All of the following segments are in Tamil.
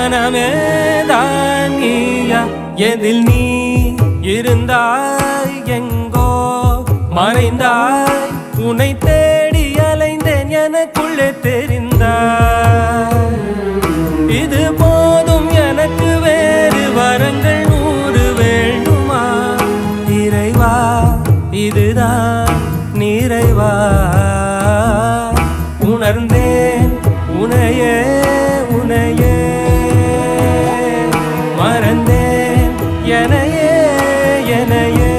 மனமேதான் நீயா எதில் நீ இருந்தாய் எங்கோ மறைந்தாய் உன்னை தேடி அலைந்தேன் எனக்குள்ளே தெரிந்தாய் இது போதும் எனக்கு வேறு வரங்கள் 100 வேண்டுமா இறைவா இதுதான் நிறைவா உணர்ந்தேன் உனையே உனையே மறந்தேன் எனையே எனையே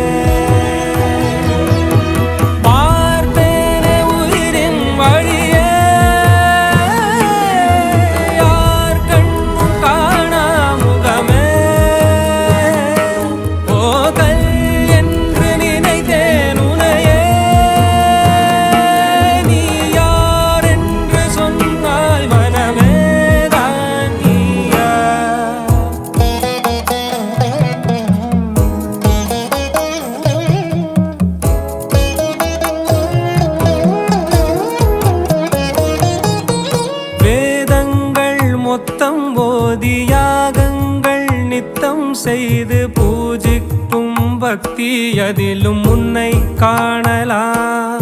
பார்த்தேனே உயிரின் வழியே யார் கண்ணும் காணா முகமே போகல் என்று நினைத்தேன் உனையே நீ யார் என்று சொன்னாய் மனமே தான் நீயா வேதங்கள் மொத்தம் ஓதி யாகங்கள் நித்தம் செய்து பூஜிக்கும் பக்தி அதிலும் உன்னை காணலாம்.